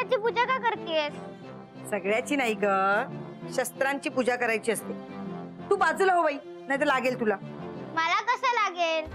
सगळ्याची पूजा का करतेस? सगळ्याची नाही ग, शस्त्रांची पूजा करायची असते. तू बाजूला हो बाई, नाही तर लागेल तुला. मला कसं लागेल?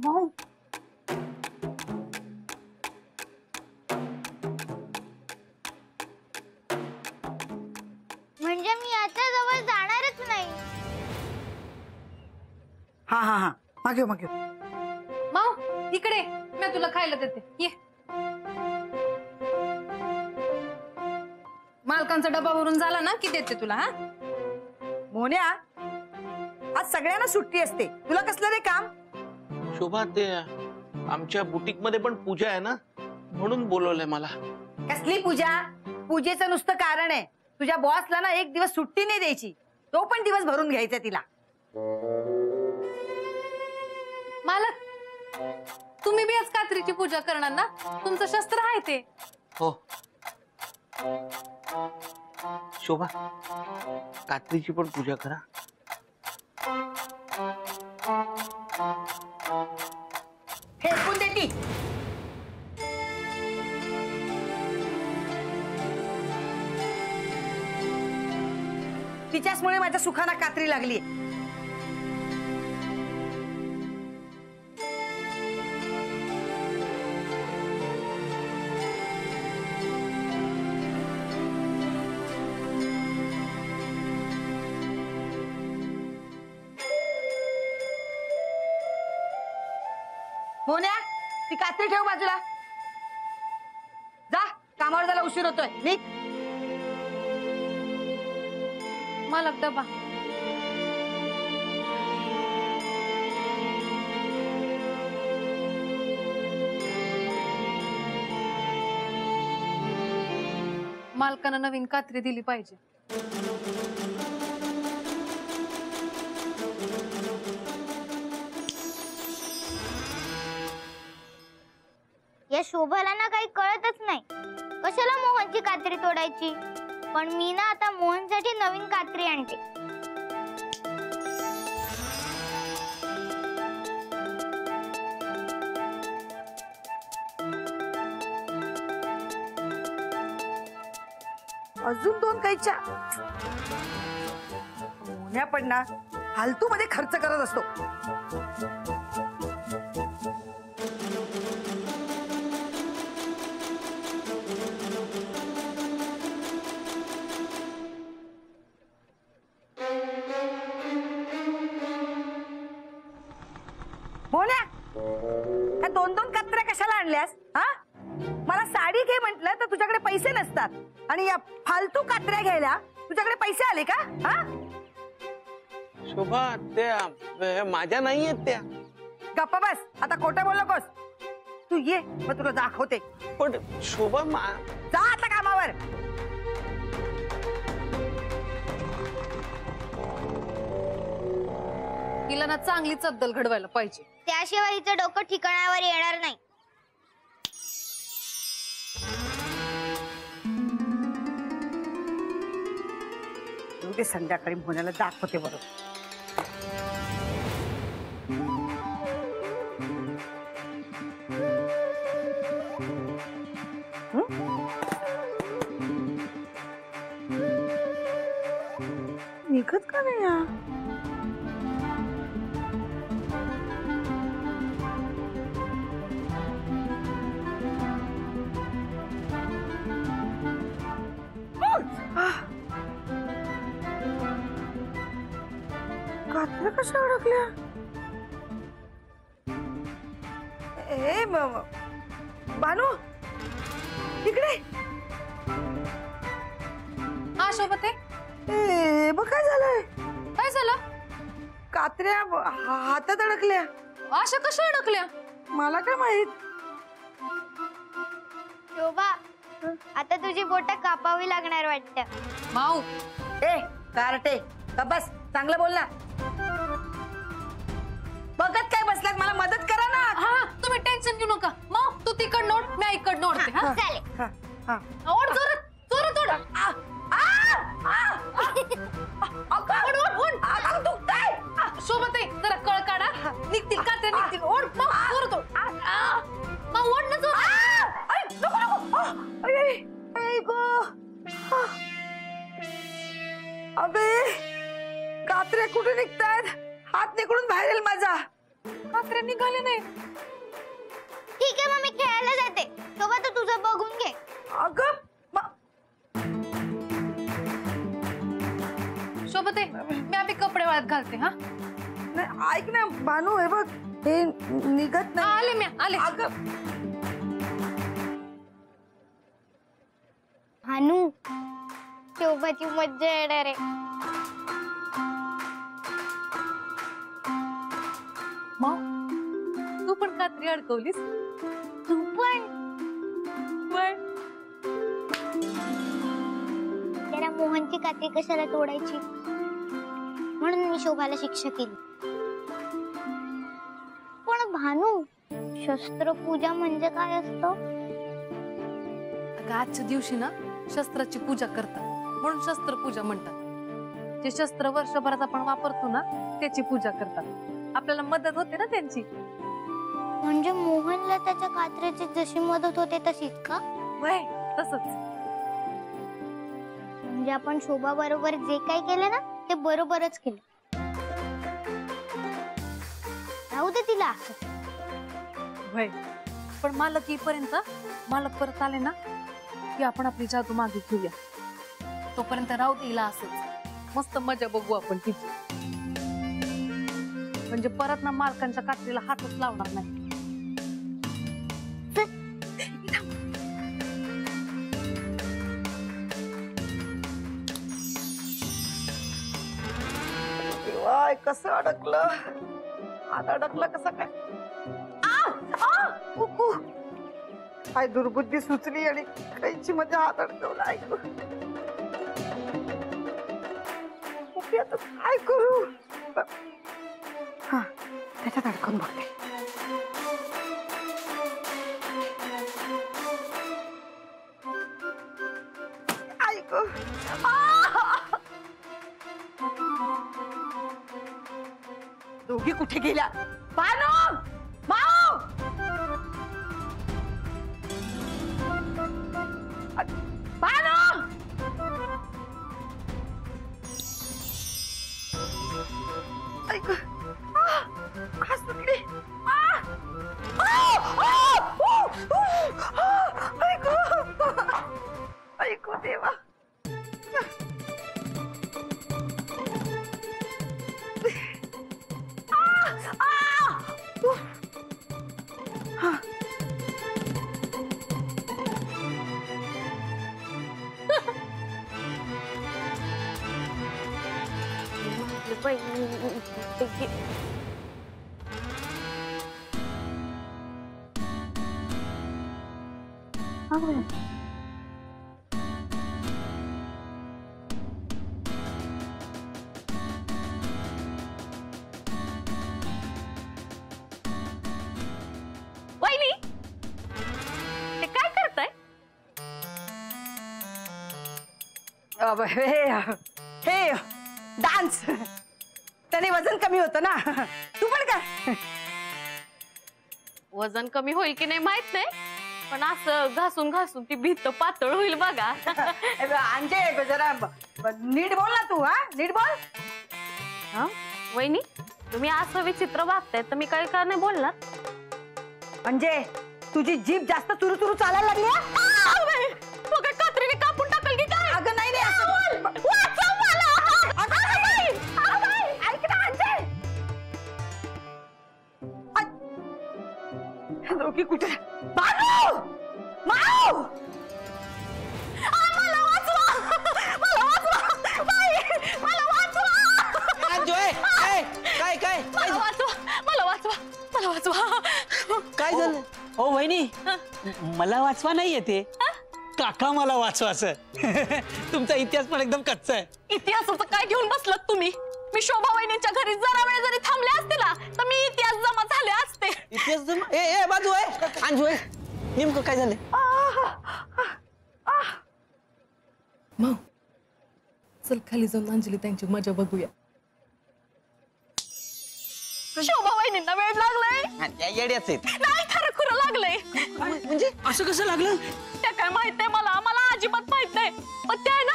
भाऊ म्हणजे मी याच्या जवळ जाणारच नाही. हा हा हा, मागे मागे. माऊ इकडे, मी तुला खायला देते, ये. मालकांचा डबा भरून झाला ना की देते तुला. हा मोन्या, आज सगळ्यांना सुट्टी असते, तुला कसलं रे काम? शोभा, ते आमच्या बुटीक मध्ये पण पूजा आहे ना, म्हणून बोलवलंय मला. कसली पूजा? पूजेचं नुसतं कारण आहे. तुझ्या बॉसला ना एक दिवस सुट्टी नाही द्यायची, तो पण दिवस भरून घ्यायचा तिला. मालक, तुम्ही बी आज कात्रीची पूजा करणार ना? तुमचं शस्त्र आहे ते. हो शोभा, कात्रीची पण पूजा करा. फेकून देती. तिच्याचमुळे माझ्या सुखाना कात्री लागली. मोन्या, ती कात्री ठेव बाजूला. जा, कामावर जायला उशीर होतोय. निघ. मालक डबा. मालकानं नवीन कात्री दिली पाहिजे. या शोभाला ना काही कळतच नाही, कशाला मोहनची कात्री तोडायची. पण मी ना आता मोहनसाठी नवीन कात्री आणते. अजून 2 कैच्या. मोन्या पण ना फालतू मध्ये खर्च करत असतो. मोन्या, ह्या 2-2 कात्र्या कशाला आणल्यास? हा, मला साडी घे म्हटलं तर तुझ्याकडे पैसे नसतात, आणि या फालतू कात्र्या घ्यायला तुझ्याकडे पैसे आले का? हा, शोभा, त्या माझ्या नाही आहेत त्या. गप्पा बस, आता खोटं बोल नकोस. तू ये, मग तुला दाखवते. पण शोभा, जा आता कामावर. हिला ना चांगली चद्दल घडवायला पाहिजे, त्याशिवाय हिचं डोकं ठिकाणावर येणार नाही. ते संध्याकाळी मोन्याला दाखवते बरोबर. निघत का नाही या? कात्र्या कशा अडकल्या? ए बानू, इकडे. हा शोभते, ए बघ काय झालंय. काय झालं? कात्र्या हातात अडकल्या. अशा कशा अडकल्या? मला काय माहित. शोभा, आता तुझी बोट कापावी लागणार वाटतं. माऊ, ए कारटे, बस, चांगलं बोल ना. बघत काय बसलात, मला मदत करा ना. हा तुम्ही टेन्शन घेऊ नका. माऊ, तू तिकड नोड, मी इकड नोडते. हा चालेल. हा, हा. ओढ जोरात, जोरात ओढ. शोभते, जरा कळ काढा, निघतील कात्र्या निघतील. ओढ माऊ, जोरात अबे कात्रे कुठे निघतायत? हात निघून बाहेर येईल माझा. कात्र्या निघाले नाही. ठीक आहे मग मी खेळायला जाते. शोभा तू तुझं बघून घे. अगं शोभते मी आम्ही कपडे वाळत घालते. हा नाही ऐक ना भानू, हे बघ हे निघत नाही. आले मी आले. अगं भानू शोभाची मज्जा येणार आहे. मग तू पण कात्री अडकवलीस. तू पण त्याला मोहनची कात्री कशाला तोडायची म्हणून मी शोभाला शिक्षा केली. पण भानू शस्त्रपूजा म्हणजे काय असतं? अगं आजच्या दिवशी ना शस्त्राची पूजा करतात म्हणून शस्त्रपूजा म्हणतात. जे शस्त्र वर्षभरात आपण वापरतो ना त्याची पूजा करतात. आपल्याला मदत होते ना त्यांची. म्हणजे मोहनला त्याच्या कात्रीची जशी मदत होते तशीच का? वय तसंच. म्हणजे आपण शोभा बरोबर जे काही केलं ना ते बरोबरच केलं. राहू दे तिला असं. वय पण मालक येईपर्यंत, मालक परत आले ना की आपण आपली जादू मागे घेऊया. तोपर्यंत राहू देला असंच. मस्त मजा बघू आपण तिची. म्हणजे परत ना मालकांच्या कात्रीला हातच लावणार नाही. वाय कसं अडकलं. हात अडकलं कसं काय. कुकू काय दुर्बुद्धी सुचली आणि काहीची मध्ये हात अडकवला. ऐकू आता काय करू. हा त्याच्यात अडकून बघते. ऐकू दोघी कुठे गेल्या. भानू माऊ भानू ऐक सुटली. ऐकू देवा. वहिनी ते काय करताय? हे डान्स त्याने वजन कमी होतं ना. तू पण काय वजन कमी होईल की नाही माहित नाही पण असं घासून घासून ती भीत पातळ होईल बघा. अंजे जरा नीट बोल ना तू. हा नीट बोल. हा वहिनी तुम्ही असं विचित्र वागताय तर मी काय का नाही बोलणार. म्हणजे तुझी जीभ जास्त चुरू चुरू चालायला लागली. तो काय कात्रीने कापून टाकल की काय? अगं नाही नाही असं. ऐक ना अंजे. दोघी कुठे. भानू माऊ मला वाचवा. मला वाचवा बाई. मला वाचवा. काय काय मला वाचवा. मला वाचवा. मला वाचवा. काय झालं? ओ वहिनी मला वाचवा नाही येते. काका मला वाचवाचं. तुमचा इतिहास पण एकदम कच्चा आहे. इतिहासाचं काय घेऊन बसलात तुम्ही? मी शोभा वहिनीच्या घरी जरा वेळ जरी थांबले असते ना तर मी इतिहास जमा झाले असते. इतिहास जमा. ए बाजू आहे अंजू आहे. नेमकं काय झालं? मग चल खाली जाऊन अंजली त्यांची मजा बघूया. शोभा वहिनींना वेळ लागलाय. येड्याच आहेत. नाही खरं खुरं लागलंय. म्हणजे असं कसं लागलं? त्या काय माहित नाही मला. मला अजिबात माहित नाही. पण त्या आहे ना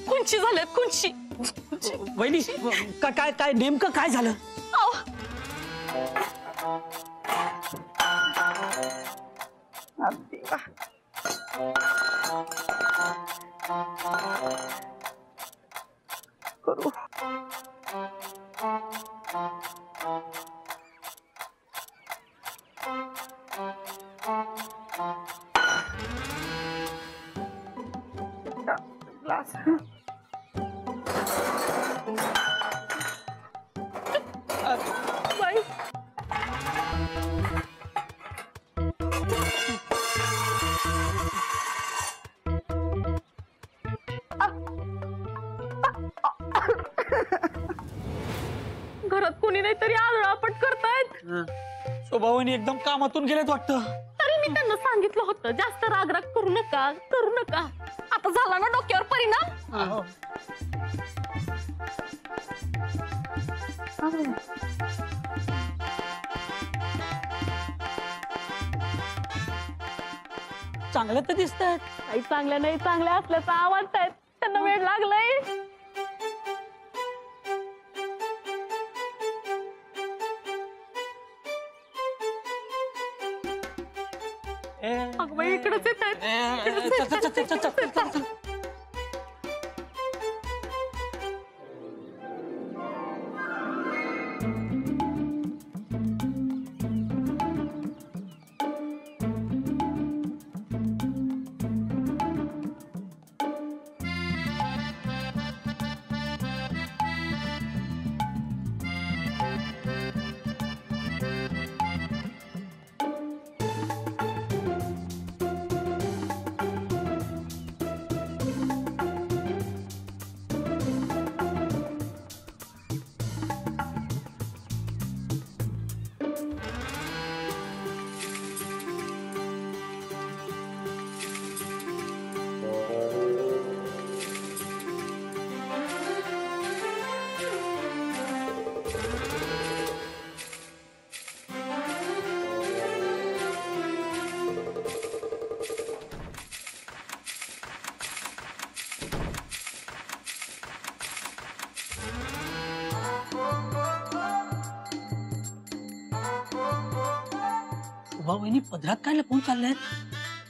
कुंची झाल्यात कुंची. वहिनी काय काय नेमकं काय झालं? करू ग्लास घरात कोणी नाही तरी आदळापट करतायत. शोभा वहिनी एकदम कामातून गेलेत वाटतं. तरी मी त्यांना सांगितलं होतं जास्त राग करू नका करू नका. आता झाला ना डोक्यावर परिणाम. चांगलं तर दिसतात. काही चांगल्या नाही चांगल्या असल्याचा आवाज आहेत. त्यांना वेळ लागलाय. अगं इकडेच येत आहेत. शोभा वहिनी पदरात काय लपून चालल्यात?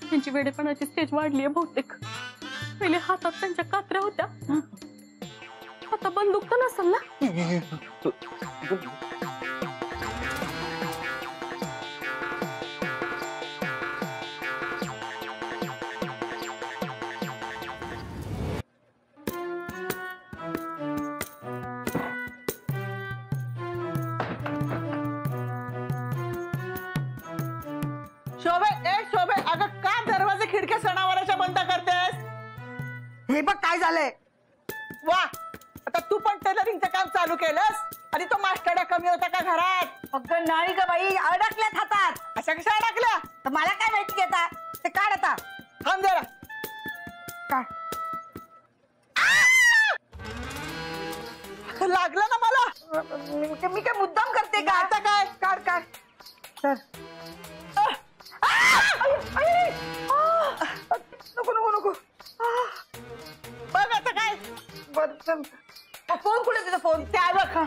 त्यांची वेडेपणाची स्टेज वाढली आहे बहुतेक. पहिले हातात त्यांच्या कात्र्या होत्या. आता बंदूक तर नसेल ना. शोभे अगं का दरवाजे खिडक्या सणावाराच्या बंद करतेस? हे बघ काय झालंय. वा आता तू पण टेलरिंगचं काम चालू केलंस आणि तो मास्टरडा कमी होता का घरात? अगं नाही ग बाई अडकल्यात हातात. अशा कशा अडकल्या? तर मला काय माहिती आता. ते काढ आता. थांब जरा. काढ. लागलं ना मला. मी काय मुद्दाम करते का? आता काय काढ काढ तर नको नको नको. बघ आता काय. फोन कुठे तुझा फोन? त्या बघ.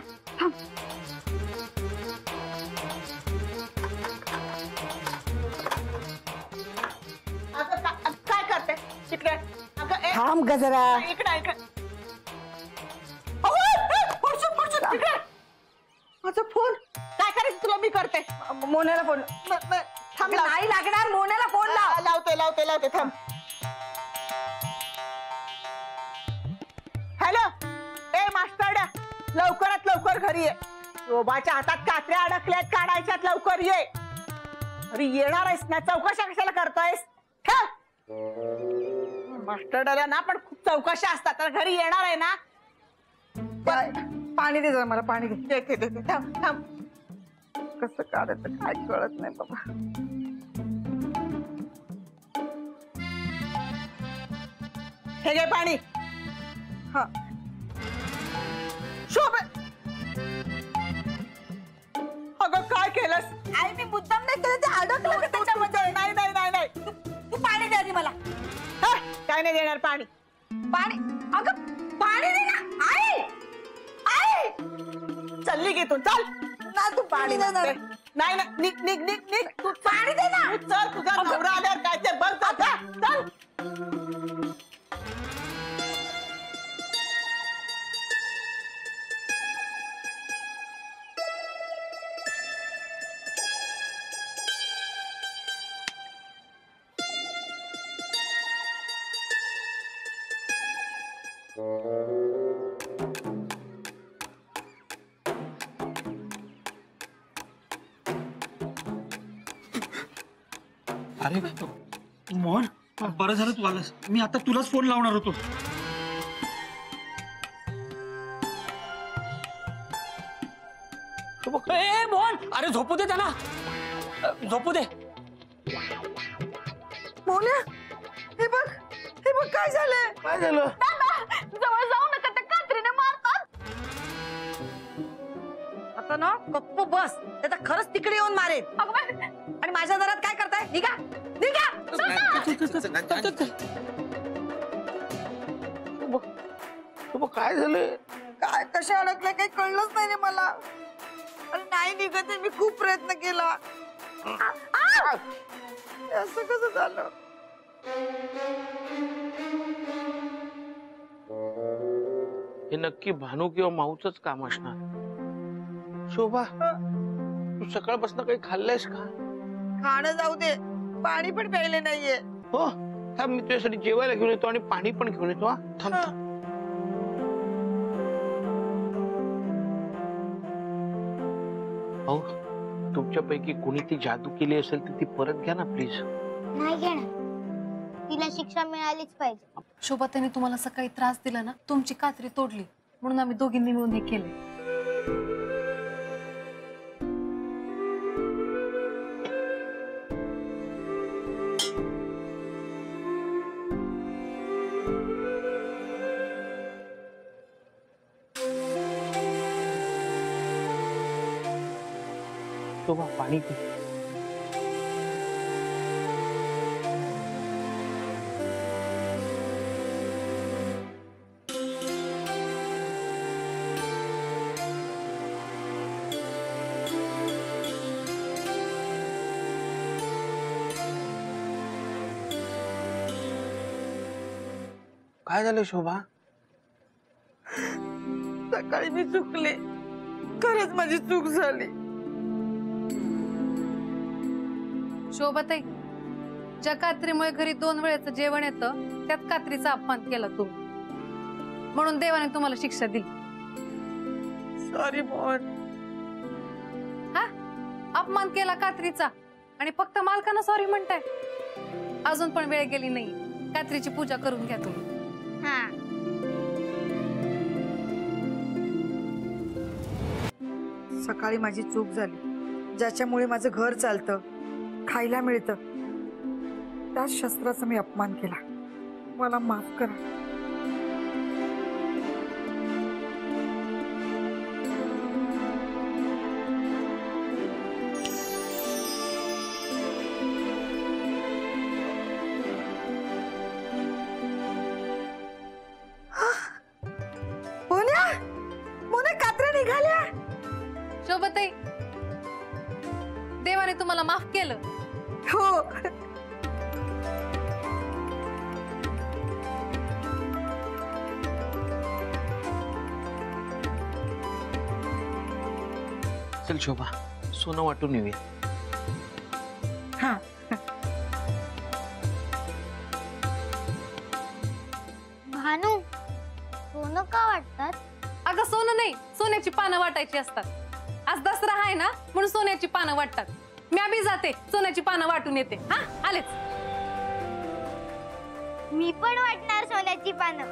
काय करते तिकडे? थांब ग जरा. इकडे इकडे माझा फोन. काय करायचं तुला? मी करते. मोन्याला फोन. थांब. नाही लागणार. मोन्याला फोन लावते लावते लावते. थांब. हॅलो ए मास्टरडा लवकरात लवकर घरी ये. शोभाच्या हातात कात्र्या अडकल्यात काढायच्यात. लवकर ये. अरे येणार आहेस ना? चौकशा कशाला करतोयस? मास्टरडाला ना पण खूप चौकशा असतात. तर घरी येणार आहे ना? पाणी दे जरा मला. पाणी दे. थांब थांब. कसं काढायचं काय कळत नाही बाबा. हे घे पाणी. हा शोभे अगं काय केलंस? आई मी मुद्दाम नाही केलं. ते अडकलं त्याच्यामध्ये. नाही नाही नाही नाही. तू पाणी दे आधी मला. काय नाही देणार पाणी. पाणी अगं पाणी दे ना आई. निघ इथून चल. ना तू पाणी देणार नाही ना. निघ निघ निघ निघ. तू पाणी दे ना. तू चल, तुझा नवरा आल्यावर काय ते बघ. चल. अरे मोहन, बरं झालं तू आलास. मी आता तुलाच फोन लावणार होतो. ए मोहन, अरे झोपू दे त्यांना, झोपू दे. मोन्या, हे बघ काय झालंय. काय झालं? जवळ जाऊ नका, त्या कात्रीने मारतात. आता ना गप्प बस. आता खरंच तिकडे येऊन मारेल. आणि माझ्या घरात काय करताय? निघा निघा. काय झालं? काय कशा अडकल्या काही कळलंच नाही रे मला. अरे नाही निघत आहे, मी खूप प्रयत्न केला. असं कसं झालं? हे नक्की भानू किंवा माऊचंच काम असणार. शोभा, तू सकाळपासून काही खाल्लंयस का? खाणं जाऊ दे, पाणी पण प्यायले नाहीये. हो, थांब, मी तुझ्यासाठी जेवायला घेऊन येतो आणि पाणी पण घेऊन येतो. हा, थांब थांब. हो, तुमच्यापैकी कोणी ती जादू केली असेल तर ती परत घ्या ना प्लीज. नाही घेणार, तिला शिक्षा मिळालीच पाहिजे. शोभा, त्याने तुम्हाला सकाळी त्रास दिला ना, तुमची कात्री तोडली म्हणून आम्ही दोघींनी मिळून हे केले. शोभा, पाणी पी. काय झालं शोभा? सकाळी मी चुकले, खरंच माझी चूक झाली. शोभाताई, ज्या कात्रीमुळे घरी 2 वेळेचं जेवण येतं त्यात कात्रीचा अपमान केला तुम्ही, म्हणून देवाने तुम्हाला शिक्षा दिली. सॉरी मोहन. हा, अपमान केला कात्रीचा आणि फक्त मालकांना सॉरी म्हणताय. अजून पण वेळ गेली नाही, कात्रीची पूजा करून घ्या तुम्ही. हा, सकाळी माझी चूक झाली, ज्याच्यामुळे माझं घर चालतं, खायला मिळतं, त्याच शस्त्राचा मी अपमान केला. मला माफ करा. मोन्या, कात्र्या निघाल्या. शोभाताई, देवाने तुम्हाला माफ केलं. हो. चल शोभा, सोनं वाटून येऊया. हा, भानू, सोनं का वाटतात? अगं सोनं नाही, सोन्याची पानं वाटायची असतात. आज दसरा आहे ना, म्हणून सोन्याची पानं वाटतात. मी आधी जाते, सोन्याची पानं वाटून येते. हा, आलेच. मी पण वाटणार सोन्याची पानं.